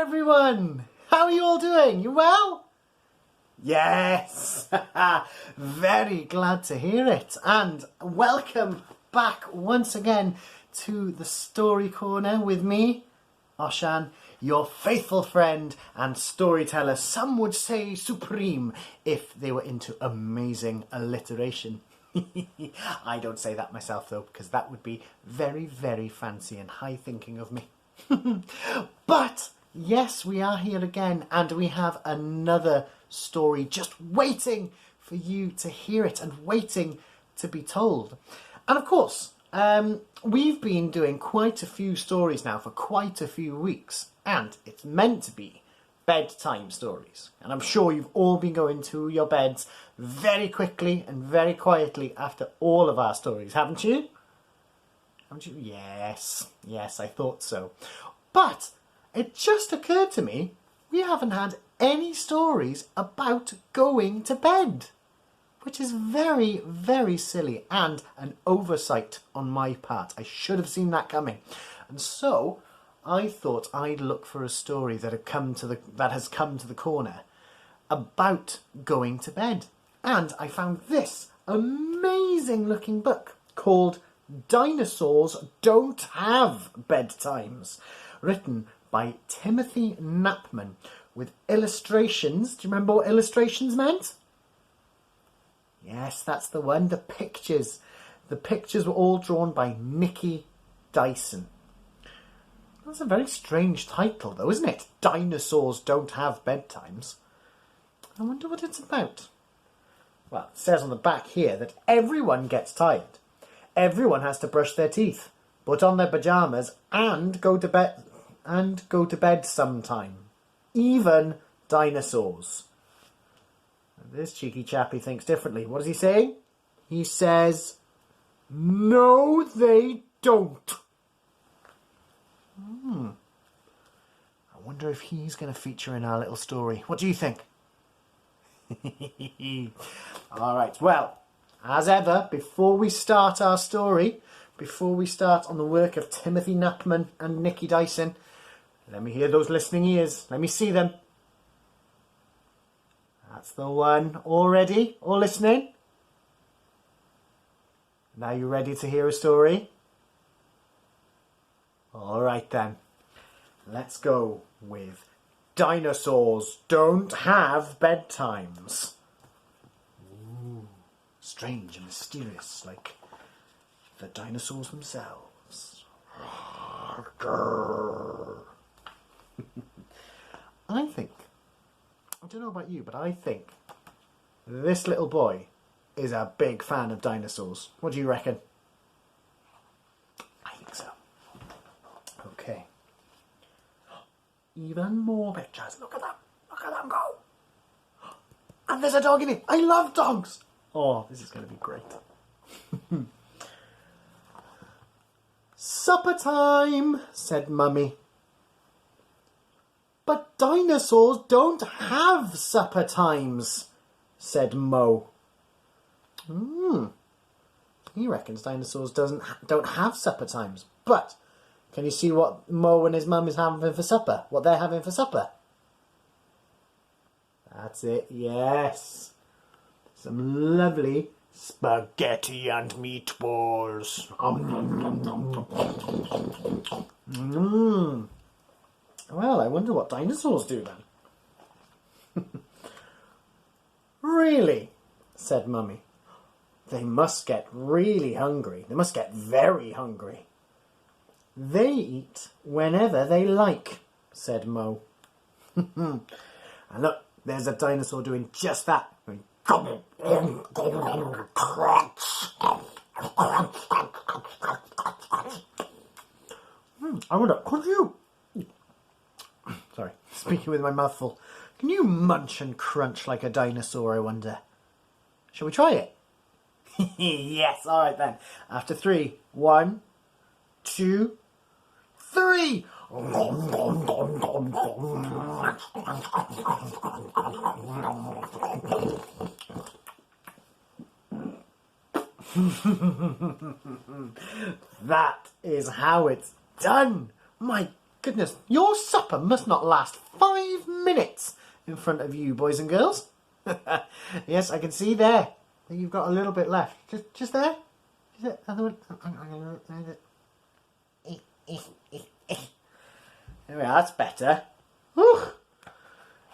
everyone! How are you all doing? You well? Yes! Very glad to hear it. And welcome back once again to the Story Corner with me, Osian, your faithful friend and storyteller. Some would say supreme if they were into amazing alliteration. I don't say that myself though, because that would be very, very fancy and high thinking of me. But yes, we are here again, and we have another story just waiting for you to hear it and waiting to be told. And of course, we've been doing quite a few stories now for quite a few weeks, and it's meant to be bedtime stories. And I'm sure you've all been going to your beds very quickly and very quietly after all of our stories, haven't you? Haven't you? Yes, I thought so. But it just occurred to me, we haven't had any stories about going to bed, which is very, very silly and an oversight on my part. I should have seen that coming. And so I thought I'd look for a story that has come to the corner about going to bed. And I found this amazing looking book called Dinosaurs Don't Have Bedtimes, written by Timothy Knapman, with illustrations. Do you remember what illustrations meant? Yes, that's the one. The pictures. The pictures were all drawn by Nikki, Dyson. That's a very strange title though, isn't it? Dinosaurs Don't Have Bedtimes. I wonder what it's about. Well, it says on the back here that everyone gets tired. Everyone has to brush their teeth, put on their pyjamas, and go to bed sometime. Even dinosaurs. This cheeky chappy thinks differently. What does he say? He says, no, they don't. I wonder if he's going to feature in our little story. What do you think? All right, well, as ever, before we start our story, before we start on the work of Timothy Knapman and Nikki Dyson, let me hear those listening ears. Let me see them. That's the one. All ready? All listening? Now you ready to hear a story? All right then. Let's go with Dinosaurs Don't Have Bedtimes. Ooh, strange and mysterious, like the dinosaurs themselves. I don't know about you, but I think this little boy is a big fan of dinosaurs. What do you reckon? I think so. Okay. Even more pictures. Look at them. Look at them go. And there's a dog in it. I love dogs. Oh, this is going to be great. Supper time, said Mummy. But dinosaurs don't have supper times, said Mo. He reckons dinosaurs don't have supper times. But can you see what Mo and his mum is having for supper? What they're having for supper? That's it, yes. Some lovely spaghetti and meatballs. Well, I wonder what dinosaurs do then. Really, said Mummy. They must get really hungry. They must get very hungry. They eat whenever they like, said Mo. And look, there's a dinosaur doing just that. I wonder, could you... Sorry, speaking with my mouth full. Can you munch and crunch like a dinosaur, I wonder? Shall we try it? Yes, all right then. After 3. 1, 2, 3. That is how it's done. My Goodness, your supper must not last 5 minutes in front of you, boys and girls. Yes, I can see there. You've got a little bit left. Just there. There we are, that's better. Whew.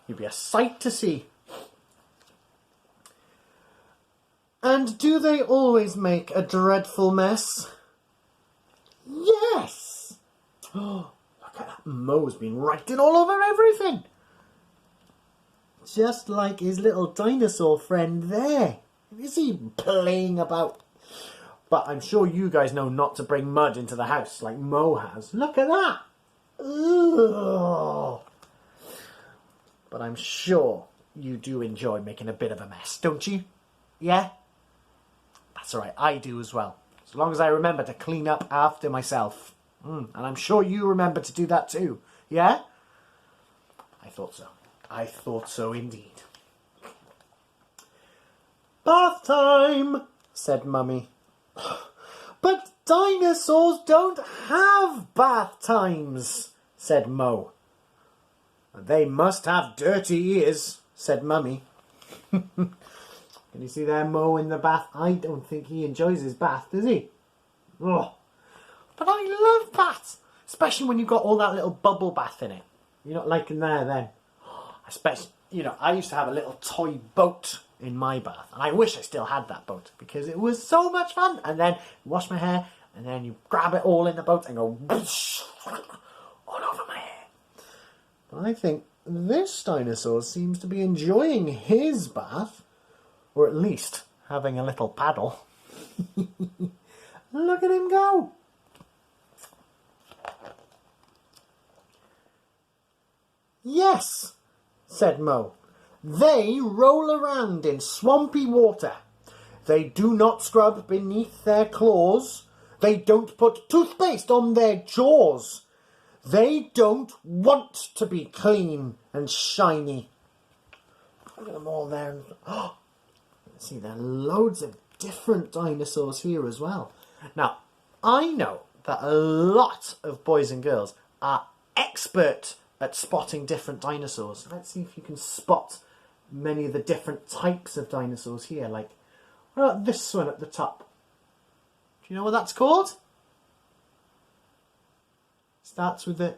You'll be a sight to see. And do they always make a dreadful mess? Yes! Oh, look at that. Mo's been writing all over everything. Just like his little dinosaur friend there. Is he playing about? But I'm sure you guys know not to bring mud into the house like Mo has. Look at that. Ugh. But I'm sure you do enjoy making a bit of a mess, don't you? Yeah? That's all right. I do as well. As long as I remember to clean up after myself. And I'm sure you remember to do that too. Yeah? I thought so. I thought so indeed. Bath time, said Mummy. But dinosaurs don't have bath times, said Mo. They must have dirty ears, said Mummy. Can you see there Mo in the bath? I don't think he enjoys his bath, does he? Oh. But I love baths, especially when you've got all that little bubble bath in it. You're not liking there then. Especially, I used to have a little toy boat in my bath, and I wish I still had that boat because it was so much fun. And then wash my hair, and then you grab it all in the boat and go whoosh, all over my hair. But I think this dinosaur seems to be enjoying his bath, or at least having a little paddle. Look at him go. Yes, said Mo. They roll around in swampy water. They do not scrub beneath their claws. They don't put toothpaste on their jaws. They don't want to be clean and shiny. Look at them all there. Oh, see, there are loads of different dinosaurs here as well. Now, I know that a lot of boys and girls are expert at spotting different dinosaurs. Let's see if you can spot many of the different types of dinosaurs here. Like, what about this one at the top? Do you know what that's called? Starts with a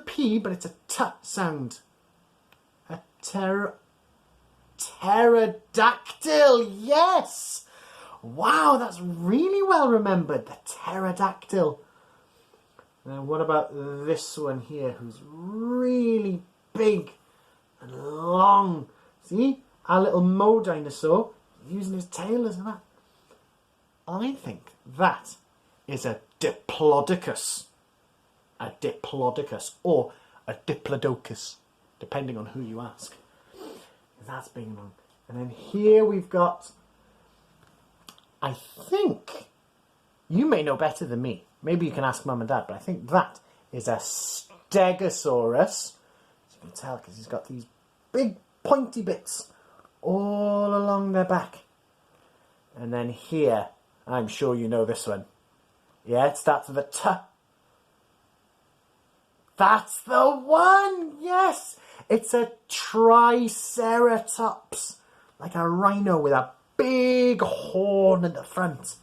P, but it's a T sound. A pterodactyl. Yes. Wow, that's really well remembered. The pterodactyl. Now, what about this one here, who's really big and long? See, our little Mo dinosaur using his tail as that. I think that is a diplodocus. A diplodocus or a diplodocus, depending on who you ask. That's big and long. And then here we've got, I think, you may know better than me. Maybe you can ask Mum and Dad, but I think that is a stegosaurus. As you can tell, because he's got these big pointy bits all along their back. And then here, I'm sure you know this one. Yeah, it starts with a T. That's the one! Yes! It's a triceratops. Like a rhino with a big horn at the front.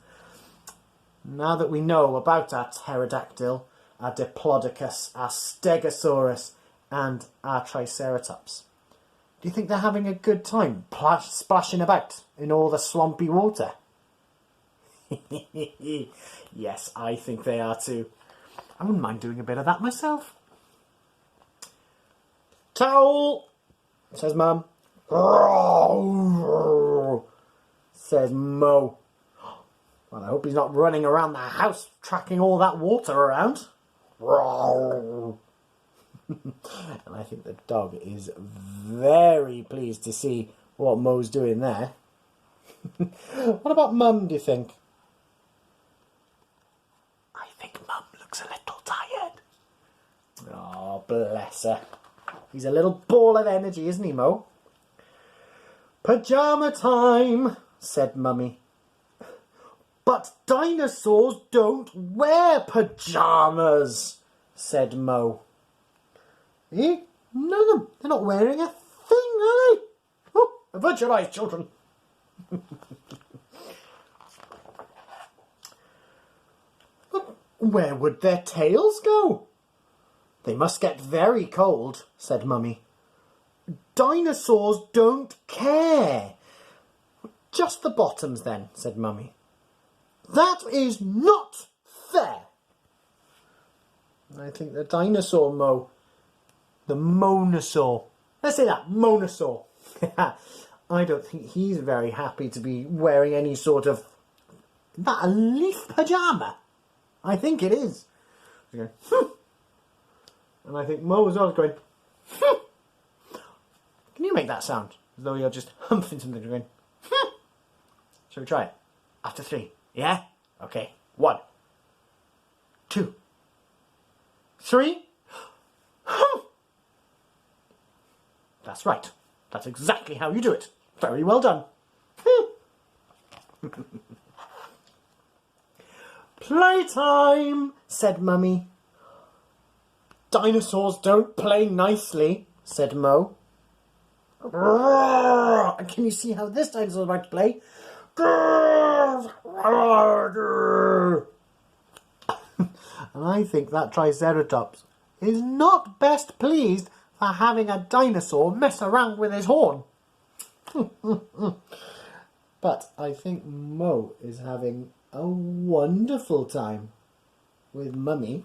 Now that we know about our pterodactyl, our diplodocus, our stegosaurus, and our triceratops, do you think they're having a good time splashing about in all the swampy water? Yes, I think they are too. I wouldn't mind doing a bit of that myself. Towel, says Mum. Says Mo. Well, I hope he's not running around the house tracking all that water around. And I think the dog is very pleased to see what Mo's doing there. What about Mum, do you think? I think Mum looks a little tired. Oh, bless her. He's a little ball of energy, isn't he, Mo? Pyjama time, said Mummy. But dinosaurs don't wear pyjamas, said Mo. Eh? None of them. They're not wearing a thing, are they? Oh, avert your eyes, children. But where would their tails go? They must get very cold, said Mummy. Dinosaurs don't care. Just the bottoms then, said Mummy. That is not fair. I think the dinosaur Mo, the monosaur. Let's say that, monosaur. I don't think he's very happy to be wearing any sort of... Is that a leaf pyjama? I think it is. Going, and I think Mo as well is going... Can you make that sound? As though you're just humping something and going... Shall we try it? After 3. Yeah? Okay. 1, 2, 3. That's right. That's exactly how you do it. Very well done. Playtime, said Mummy. Dinosaurs don't play nicely, said Mo. And can you see how this dinosaur is about to play? And I think that Triceratops is not best pleased for having a dinosaur mess around with his horn. But I think Mo is having a wonderful time with Mummy.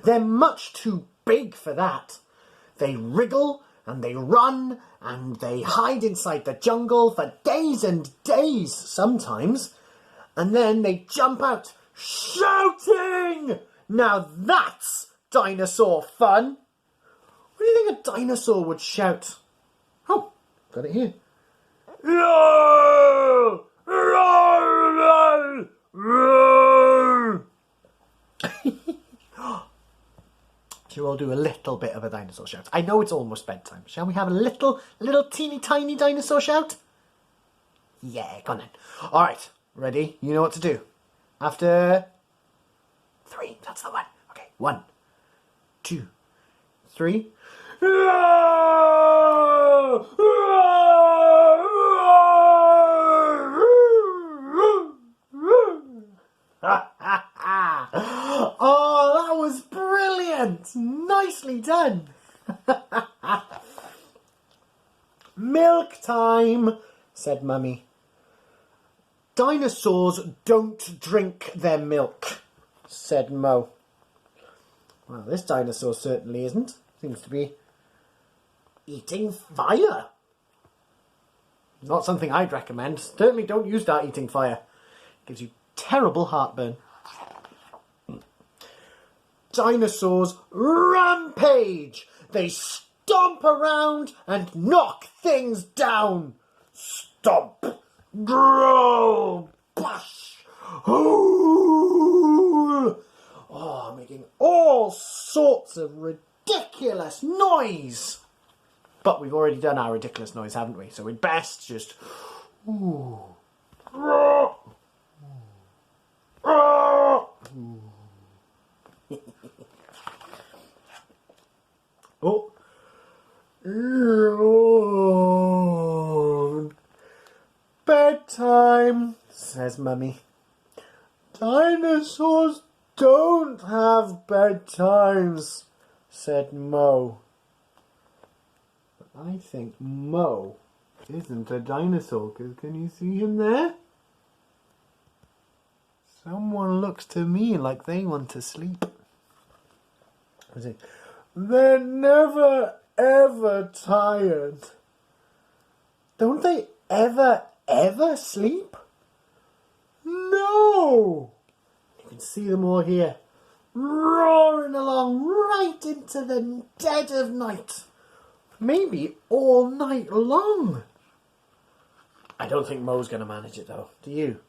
They're much too big for that. They wriggle and they run and they hide inside the jungle for days and days sometimes. And then they jump out shouting. Now that's dinosaur fun. What do you think a dinosaur would shout? Oh, got it here. Roar! Roar! Roar! Shall we all do a little bit of a dinosaur shout? I know it's almost bedtime. Shall we have a little teeny tiny dinosaur shout? Yeah, go on then. All right, ready? You know what to do. After 3, that's the one. Okay, 1, 2, 3. Oh, that was brilliant! Nicely done! Milk time, said Mummy. Dinosaurs don't drink their milk, said Mo. Well, this dinosaur certainly isn't. Seems to be eating fire. Not something I'd recommend. Certainly don't use that eating fire. Gives you terrible heartburn. Dinosaurs rampage. They stomp around and knock things down. Stomp. Growl. Push. Oh, making all sorts of ridiculous noise. But we've already done our ridiculous noise, haven't we? So we'd best just... Oh. Bedtime, says Mummy. Dinosaurs don't have bedtimes, said Mo. I think Mo isn't a dinosaur, because can you see him there? Someone looks to me like they want to sleep. They're never, ever tired. Don't they ever, ever sleep? No! You can see them all here, roaring along right into the dead of night. Maybe all night long. I don't think Mo's going to manage it though. Do you?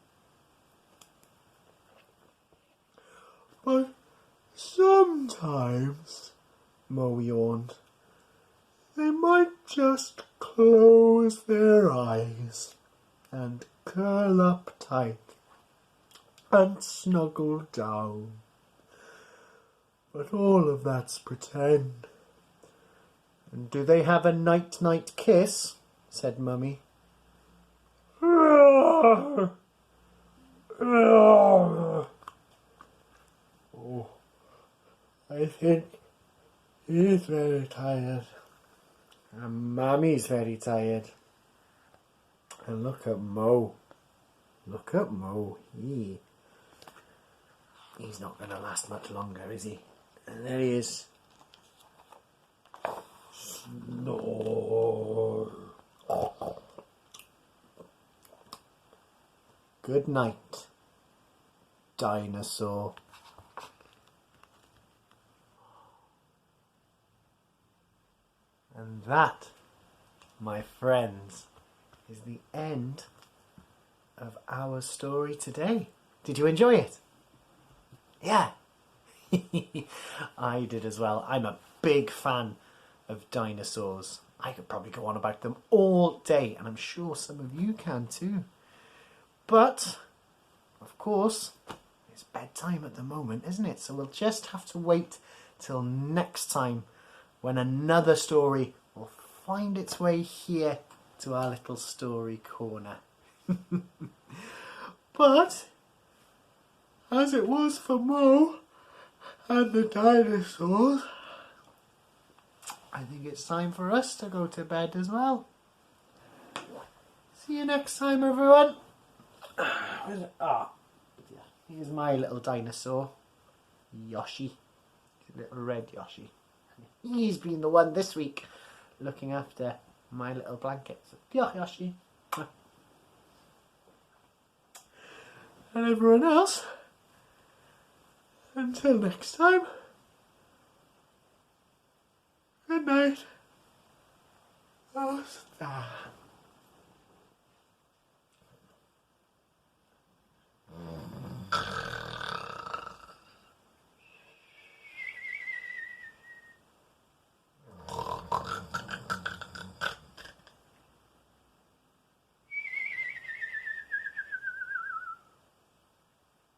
But sometimes, Mo yawned, they might just close their eyes and curl up tight. and snuggle down. But all of that's pretend. And do they have a night-night kiss? Said Mummy. Oh, I think he's very tired. And Mummy's very tired. And look at Mo. Look at Mo. He's not going to last much longer, is he? And there he is. Snore. Good night, dinosaur. And that, my friends, is the end of our story today. Did you enjoy it? Yeah. I did as well. I'm a big fan of dinosaurs. I could probably go on about them all day, and I'm sure some of you can too. But, of course, it's bedtime at the moment, isn't it? So we'll just have to wait till next time when another story will find its way here to our little story corner. But, as it was for Mo and the dinosaurs, I think it's time for us to go to bed as well. See you next time, everyone. Here's my little dinosaur, Yoshi, little red Yoshi. He's been the one this week looking after my little blankets. Yeah, Yoshi. And everyone else, until next time, good night. Oh,